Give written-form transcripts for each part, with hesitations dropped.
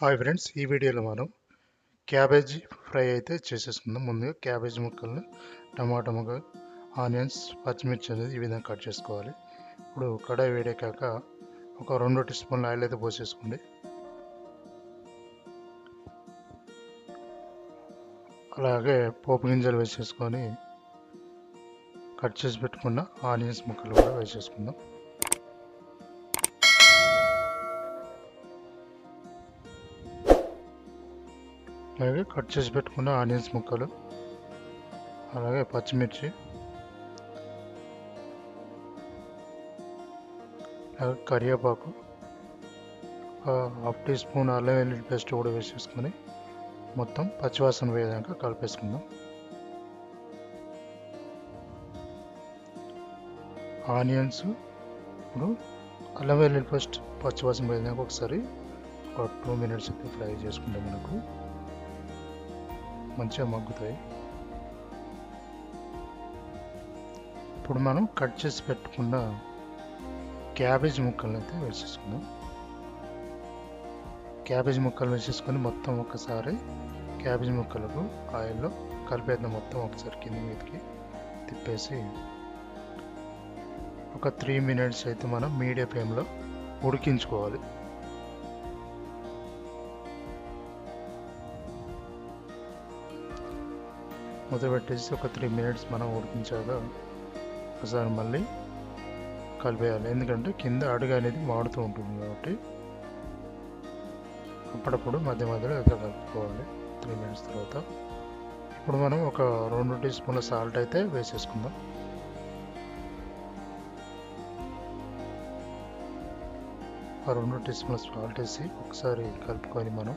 Hi friends, ఈ వీడియోలో మనం క్యాబేజీ ఫ్రై అయితే చేసేసుకుందాం. ముందుగా క్యాబేజీ ముక్కలను టమాటా ముక్క, ఆనియన్స్, పచ్చిమిర్చి అనేది ఈ విధంగా కట్ చేసుకోవాలి. ఇప్పుడు కడాయి వేడెక్కాక ఒక 2 టీ స్పూన్ల ఆయిల్ అయితే పోసేసుకోండి. అలాగే పోపు గింజలు వేసేసుకొని కట్ చేసి పెట్టుకున్న ఆనియన్స్ ముక్కలు కూడా వేసేసుకుందాం. అలాగే కట్ చేసి పెట్టుకున్న ఆనియన్స్ ముక్కలు, అలాగే పచ్చిమిర్చి, అలాగే కరివేపాకు, హాఫ్ టీ స్పూన్ అల్లం వెల్లుల్లి పేస్ట్ కూడా వేసేసుకొని మొత్తం పచ్చివాసన వేయడానికి కలిపేసుకుందాం. ఆనియన్స్ ఇప్పుడు అల్లం వెల్లుల్లి పేస్ట్ పచ్చివాసన వేయడానికి ఒకసారి ఒక 2 మినిట్స్ అయితే ఫ్రై చేసుకుంటే మనకు మంచిగా మగ్గుతాయి. ఇప్పుడు మనం కట్ చేసి పెట్టుకున్న క్యాబేజ్ ముక్కలను అయితే వేసేసుకుందాం. క్యాబేజ్ ముక్కలు వేసేసుకొని మొత్తం ఒకసారి క్యాబేజ్ ముక్కలకు ఆయిల్లో కలిపేద్దాం. మొత్తం ఒకసారి కింద మీదకి తిప్పేసి ఒక 3 మినిట్స్ అయితే మనం మీడియం ఫ్లేమ్లో ఉడికించుకోవాలి. మూత పెట్టేసి ఒక 3 మినిట్స్ మనం ఉడికించాక ఒకసారి మళ్ళీ కలిపేయాలి. ఎందుకంటే కింద అడుగు అనేది మాడుతూ ఉంటుంది కాబట్టి అప్పుడప్పుడు మధ్య మధ్యలో అయితే కలుపుకోవాలి. 3 మినిట్స్ తర్వాత ఇప్పుడు మనం ఒక 2 టీ స్పూన్ల సాల్ట్ అయితే వేసేసుకుందాం. ఆ 2 టీ స్పూన్ల సాల్ట్ వేసి ఒకసారి కలుపుకొని మనం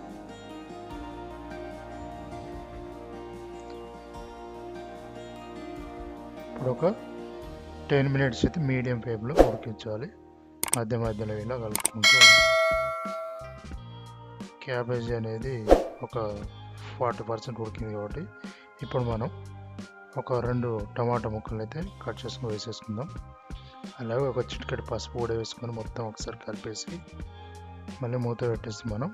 ఇప్పుడు ఒక 10 మినిట్స్ అయితే మీడియం ఫ్లేమ్లో ఉడికించాలి. మధ్య మధ్యలో ఇలా కలుపుకుంటూ క్యాబేజీ అనేది ఒక 40% ఉడికింది కాబట్టి ఇప్పుడు మనం ఒక 2 టమాటా ముక్కలు అయితే కట్ చేసుకొని వేసేసుకుందాం. అలాగే ఒక చిటికెడు పసుపు కూడా వేసుకొని మొత్తం ఒకసారి కలిపేసి మళ్ళీ మూత పెట్టేసి మనం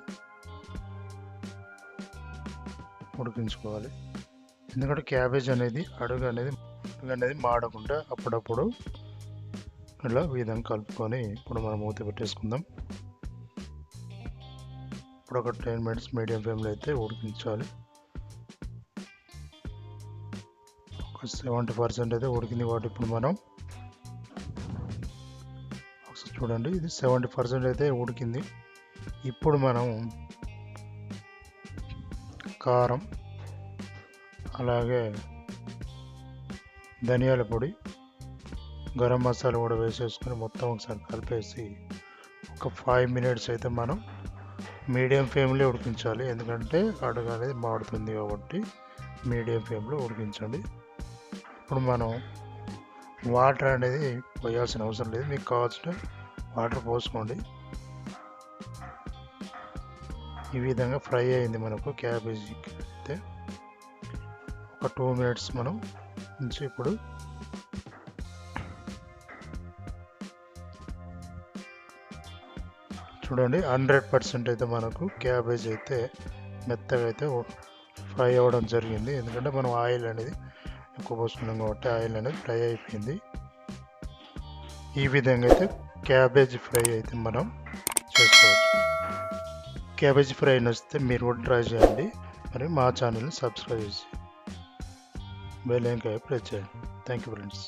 ఉడికించుకోవాలి. ఎందుకంటే క్యాబేజ్ అనేది అడుగు అనేది మాడకుండా అప్పుడప్పుడు ఇలా విధంగా కలుపుకొని ఇప్పుడు మనం మూత పెట్టేసుకుందాం. ఇప్పుడు ఒక 10 మినిట్స్ మీడియం ఫ్లేమ్లో అయితే ఉడికించాలి. ఒక 70% అయితే ఉడికింది కాబట్టి ఇప్పుడు మనం ఒకసారి చూడండి, ఇది 70% అయితే ఉడికింది. ఇప్పుడు మనం కారం, అలాగే ధనియాల పొడి, గరం మసాలా కూడా వేసేసుకొని మొత్తం ఒకసారి కలిపేసి ఒక 5 మినిట్స్ అయితే మనం మీడియం ఫ్లేమ్లో ఉడికించాలి. ఎందుకంటే అడుగు అనేది మాడుతుంది కాబట్టి మీడియం ఫ్లేమ్లో ఉడికించండి. ఇప్పుడు మనం వాటర్ అనేది పోయాల్సిన అవసరం లేదు, మీకు కావాల్సిన వాటర్ పోసుకోండి. ఈ విధంగా ఫ్రై అయింది మనకు క్యాబేజీ అయితే. ఒక 2 మినిట్స్ మనం ఉంచి ఇప్పుడు చూడండి, 100% అయితే మనకు క్యాబేజ్ అయితే మెత్తగా అయితే ఫ్రై అవ్వడం జరిగింది. ఎందుకంటే మనం ఆయిల్ అనేది ఎక్కువ పోసుకున్నాం కాబట్టి ఆయిల్ అనేది ఫ్రై అయిపోయింది. ఈ విధంగా అయితే క్యాబేజీ ఫ్రై అయితే మనం చేసుకోవచ్చు. క్యాబేజీ ఫ్రై నచ్చితే మీరు కూడా ట్రై చేయండి. మరి మా ఛానల్ని సబ్స్క్రైబ్ చేసి బెల్ ఐకాన్ ప్రెస్ చేయండి. Thank you friends.